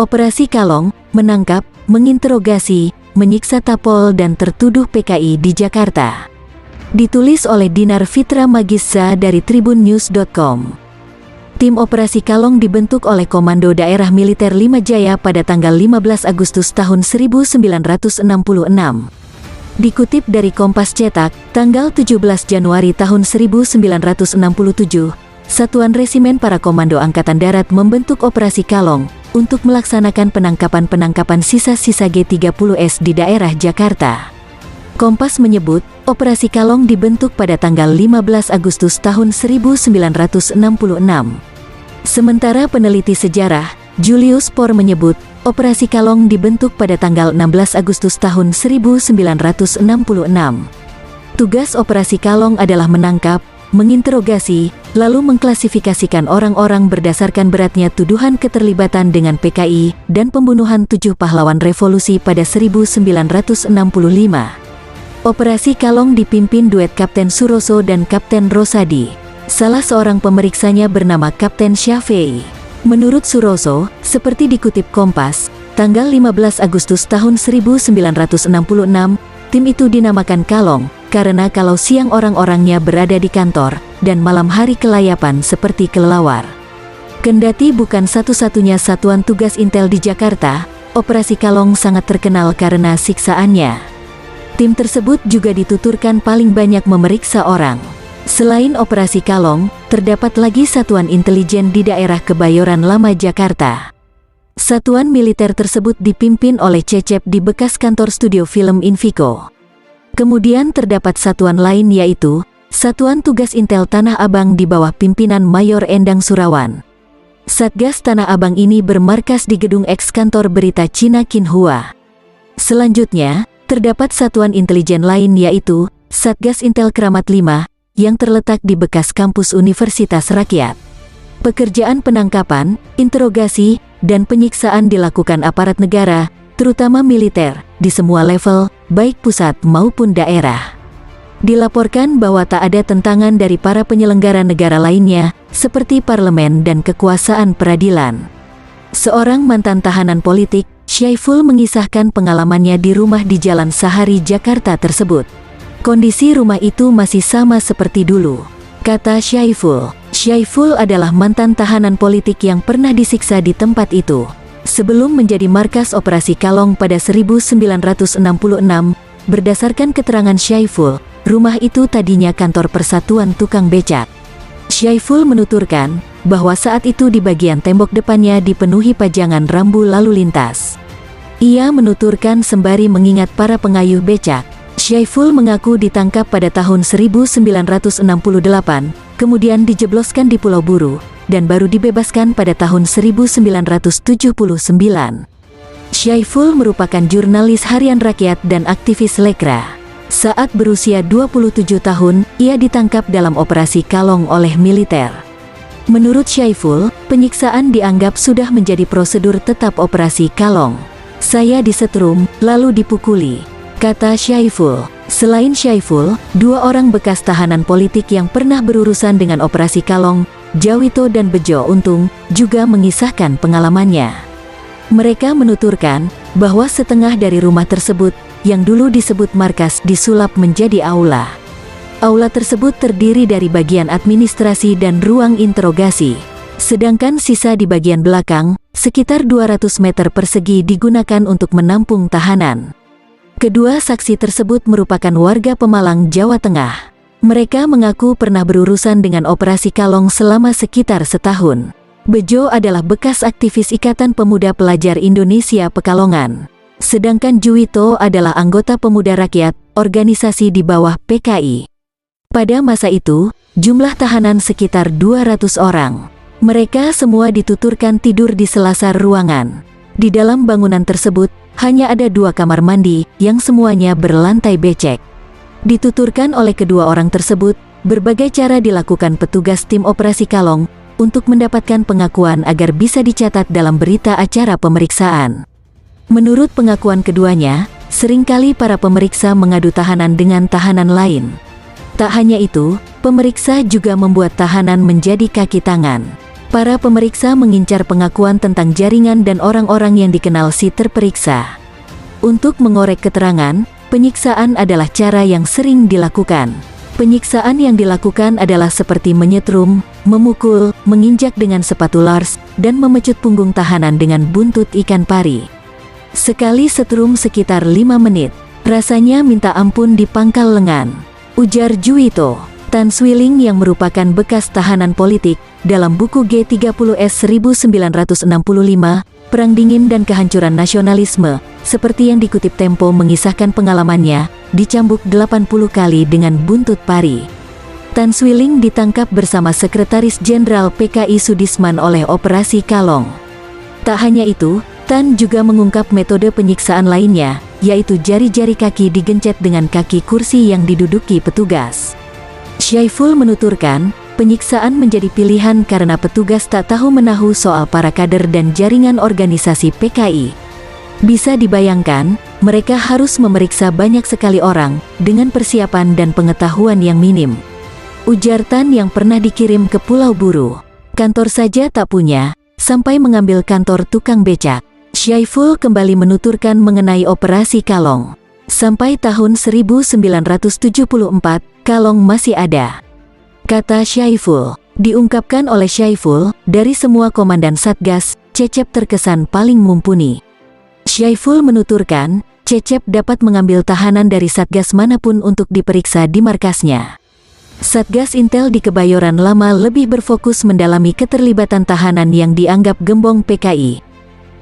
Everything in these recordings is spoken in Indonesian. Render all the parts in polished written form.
Operasi Kalong, menangkap, menginterogasi, menyiksa Tapol dan tertuduh PKI di Jakarta. Ditulis oleh Dinar Fitra Magissa dari tribunnews.com. Tim Operasi Kalong dibentuk oleh Komando Daerah Militer 5 Jaya pada tanggal 15 Agustus tahun 1966. Dikutip dari Kompas Cetak, tanggal 17 Januari tahun 1967, Satuan Resimen Para Komando Angkatan Darat membentuk Operasi Kalong untuk melaksanakan penangkapan sisa-sisa G30S di daerah Jakarta. Kompas menyebut, Operasi Kalong dibentuk pada tanggal 15 Agustus tahun 1966. Sementara peneliti sejarah, Julius Pohr menyebut, Operasi Kalong dibentuk pada tanggal 16 Agustus tahun 1966. Tugas Operasi Kalong adalah menangkap, menginterogasi, lalu mengklasifikasikan orang-orang berdasarkan beratnya tuduhan keterlibatan dengan PKI dan pembunuhan 7 pahlawan revolusi pada 1965. Operasi Kalong dipimpin duet Kapten Suroso dan Kapten Rosadi. Salah seorang pemeriksanya bernama Kapten Syafei. Menurut Suroso, seperti dikutip Kompas, tanggal 15 Agustus tahun 1966, tim itu dinamakan Kalong, karena kalau siang orang-orangnya berada di kantor, dan malam hari kelayapan seperti kelelawar. Kendati bukan satu-satunya satuan tugas intel di Jakarta, Operasi Kalong sangat terkenal karena siksaannya. Tim tersebut juga dituturkan paling banyak memeriksa orang. Selain Operasi Kalong, terdapat lagi Satuan Intelijen di daerah Kebayoran Lama Jakarta. Satuan militer tersebut dipimpin oleh Cecep di bekas kantor studio film Invico. Kemudian terdapat satuan lain yaitu Satuan Tugas Intel Tanah Abang di bawah pimpinan Mayor Endang Surawan. Satgas Tanah Abang ini bermarkas di gedung eks kantor berita Cina Xinhua. Selanjutnya, terdapat satuan intelijen lain yaitu Satgas Intel Kramat 5 yang terletak di bekas kampus Universitas Rakyat. Pekerjaan penangkapan, interogasi, dan penyiksaan dilakukan aparat negara, terutama militer, di semua level, baik pusat maupun daerah. Dilaporkan bahwa tak ada tentangan dari para penyelenggara negara lainnya, seperti parlemen dan kekuasaan peradilan. Seorang mantan tahanan politik, Syaiful mengisahkan pengalamannya di rumah di Jalan Sahari, Jakarta tersebut. Kondisi rumah itu masih sama seperti dulu. Kata Syaiful adalah mantan tahanan politik yang pernah disiksa di tempat itu. Sebelum menjadi markas Operasi Kalong pada 1966, berdasarkan keterangan Syaiful, rumah itu tadinya kantor Persatuan Tukang Becak. Syaiful menuturkan bahwa saat itu di bagian tembok depannya dipenuhi pajangan rambu lalu lintas. Ia menuturkan sembari mengingat para pengayuh becak. Syaiful mengaku ditangkap pada tahun 1968, kemudian dijebloskan di Pulau Buru, dan baru dibebaskan pada tahun 1979. Syaiful merupakan jurnalis harian rakyat dan aktivis Lekra. Saat berusia 27 tahun, ia ditangkap dalam Operasi Kalong oleh militer. Menurut Syaiful, penyiksaan dianggap sudah menjadi prosedur tetap Operasi Kalong. Saya disetrum, lalu dipukuli, kata Syaiful. Selain Syaiful, 2 orang bekas tahanan politik yang pernah berurusan dengan Operasi Kalong, Jawito dan Bejo Untung, juga mengisahkan pengalamannya. Mereka menuturkan bahwa setengah dari rumah tersebut, yang dulu disebut markas, disulap menjadi aula. Aula tersebut terdiri dari bagian administrasi dan ruang interogasi. Sedangkan sisa di bagian belakang, sekitar 200 meter persegi digunakan untuk menampung tahanan. Kedua saksi tersebut merupakan warga Pemalang, Jawa Tengah. Mereka mengaku pernah berurusan dengan Operasi Kalong selama sekitar setahun. Bejo adalah bekas aktivis Ikatan Pemuda Pelajar Indonesia Pekalongan. Sedangkan Juwito adalah anggota Pemuda Rakyat, organisasi di bawah PKI. Pada masa itu, jumlah tahanan sekitar 200 orang. Mereka semua dituturkan tidur di selasar ruangan. Di dalam bangunan tersebut, hanya ada 2 kamar mandi, yang semuanya berlantai becek. Dituturkan oleh kedua orang tersebut, berbagai cara dilakukan petugas tim Operasi Kalong, untuk mendapatkan pengakuan agar bisa dicatat dalam berita acara pemeriksaan. Menurut pengakuan keduanya, seringkali para pemeriksa mengadu tahanan dengan tahanan lain. Tak hanya itu, pemeriksa juga membuat tahanan menjadi kaki tangan. Para pemeriksa mengincar pengakuan tentang jaringan dan orang-orang yang dikenal si terperiksa. Untuk mengorek keterangan, penyiksaan adalah cara yang sering dilakukan. Penyiksaan yang dilakukan adalah seperti menyetrum, memukul, menginjak dengan sepatu lars, dan memecut punggung tahanan dengan buntut ikan pari. Sekali setrum sekitar 5 menit. Rasanya minta ampun di pangkal lengan, ujar Juwito. Tan Swiling yang merupakan bekas tahanan politik, dalam buku G30S 1965, Perang Dingin dan Kehancuran Nasionalisme, seperti yang dikutip Tempo mengisahkan pengalamannya, dicambuk 80 kali dengan buntut pari. Tan Swiling ditangkap bersama Sekretaris Jenderal PKI Sudisman oleh Operasi Kalong. Tak hanya itu, Tan juga mengungkap metode penyiksaan lainnya, yaitu jari-jari kaki digencet dengan kaki kursi yang diduduki petugas. Syaiful menuturkan, penyiksaan menjadi pilihan karena petugas tak tahu menahu soal para kader dan jaringan organisasi PKI. Bisa dibayangkan, mereka harus memeriksa banyak sekali orang, dengan persiapan dan pengetahuan yang minim. Ujar Tan yang pernah dikirim ke Pulau Buru. Kantor saja tak punya, sampai mengambil kantor tukang becak. Syaiful kembali menuturkan mengenai Operasi Kalong. Sampai tahun 1974, Kalong masih ada. Kata Syaiful, diungkapkan oleh Syaiful, dari semua komandan Satgas, Cecep terkesan paling mumpuni. Syaiful menuturkan, Cecep dapat mengambil tahanan dari Satgas manapun untuk diperiksa di markasnya. Satgas Intel di Kebayoran Lama lebih berfokus mendalami keterlibatan tahanan yang dianggap gembong PKI.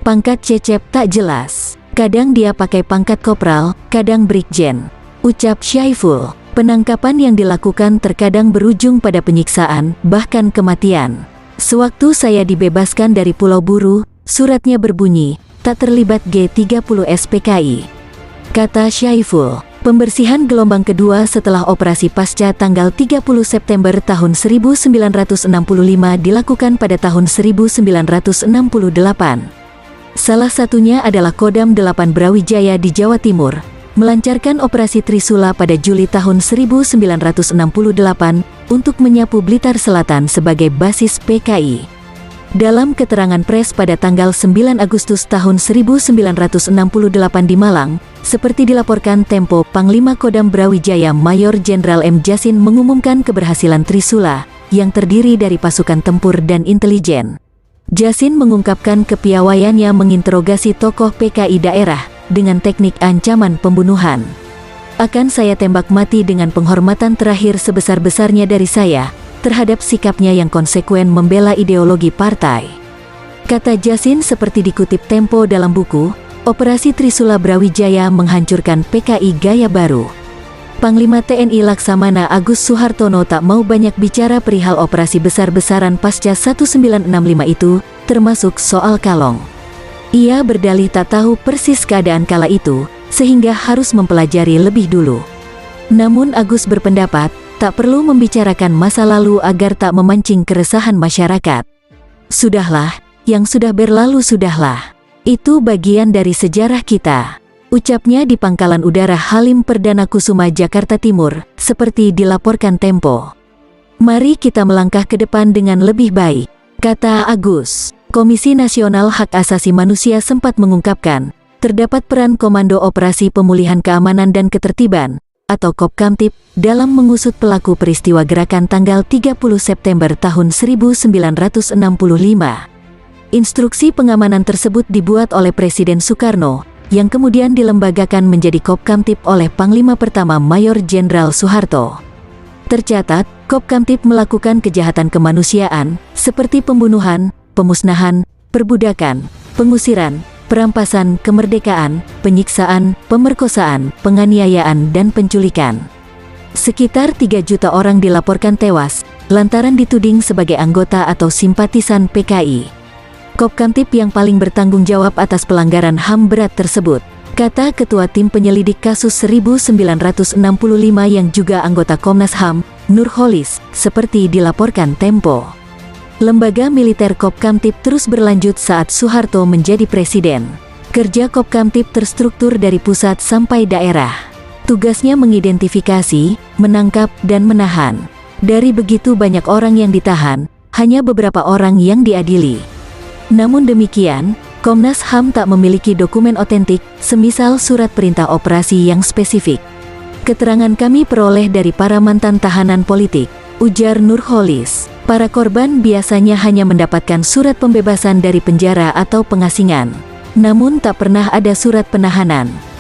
Pangkat Cecep tak jelas. Kadang dia pakai pangkat kopral, kadang brigjen. Ucap Syaiful, penangkapan yang dilakukan terkadang berujung pada penyiksaan, bahkan kematian. Sewaktu saya dibebaskan dari Pulau Buru, suratnya berbunyi, tak terlibat G30S PKI. Kata Syaiful, pembersihan gelombang kedua setelah operasi pasca tanggal 30 September tahun 1965 dilakukan pada tahun 1968. Salah satunya adalah Kodam 8 Brawijaya di Jawa Timur, melancarkan operasi Trisula pada Juli tahun 1968 untuk menyapu Blitar Selatan sebagai basis PKI. Dalam keterangan pers pada tanggal 9 Agustus tahun 1968 di Malang, seperti dilaporkan Tempo, Panglima Kodam Brawijaya Mayor Jenderal M. Jasin mengumumkan keberhasilan Trisula, yang terdiri dari pasukan tempur dan intelijen. Jasin mengungkapkan kepiawaiannya menginterogasi tokoh PKI daerah dengan teknik ancaman pembunuhan. Akan saya tembak mati dengan penghormatan terakhir sebesar-besarnya dari saya, terhadap sikapnya yang konsekuen membela ideologi partai. Kata Jasin seperti dikutip Tempo dalam buku, Operasi Trisula Brawijaya menghancurkan PKI gaya baru. Panglima TNI Laksamana Agus Suhartono tak mau banyak bicara perihal operasi besar-besaran pasca 1965 itu, termasuk soal Kalong. Ia berdalih tak tahu persis keadaan kala itu, sehingga harus mempelajari lebih dulu. Namun Agus berpendapat, tak perlu membicarakan masa lalu agar tak memancing keresahan masyarakat. Sudahlah, yang sudah berlalu sudahlah. Itu bagian dari sejarah kita. Ucapnya di Pangkalan Udara Halim Perdana Kusuma, Jakarta Timur, seperti dilaporkan Tempo. Mari kita melangkah ke depan dengan lebih baik, kata Agus. Komisi Nasional Hak Asasi Manusia sempat mengungkapkan, terdapat peran Komando Operasi Pemulihan Keamanan dan Ketertiban, atau Kopkamtib, dalam mengusut pelaku peristiwa gerakan tanggal 30 September tahun 1965. Instruksi pengamanan tersebut dibuat oleh Presiden Soekarno, yang kemudian dilembagakan menjadi Kopkamtib oleh Panglima Pertama Mayor Jenderal Soeharto. Tercatat, Kopkamtib melakukan kejahatan kemanusiaan, seperti pembunuhan, pemusnahan, perbudakan, pengusiran, perampasan kemerdekaan, penyiksaan, pemerkosaan, penganiayaan dan penculikan. Sekitar 3 juta orang dilaporkan tewas, lantaran dituding sebagai anggota atau simpatisan PKI. Kopkamtib yang paling bertanggung jawab atas pelanggaran HAM berat tersebut, kata Ketua Tim Penyelidik Kasus 1965 yang juga anggota Komnas HAM, Nurholis, seperti dilaporkan Tempo. Lembaga militer Kopkamtib terus berlanjut saat Soeharto menjadi presiden. Kerja Kopkamtib terstruktur dari pusat sampai daerah. Tugasnya mengidentifikasi, menangkap, dan menahan. Dari begitu banyak orang yang ditahan, hanya beberapa orang yang diadili. Namun demikian, Komnas HAM tak memiliki dokumen otentik, semisal surat perintah operasi yang spesifik. Keterangan kami peroleh dari para mantan tahanan politik, ujar Nurholis. Para korban biasanya hanya mendapatkan surat pembebasan dari penjara atau pengasingan, namun tak pernah ada surat penahanan.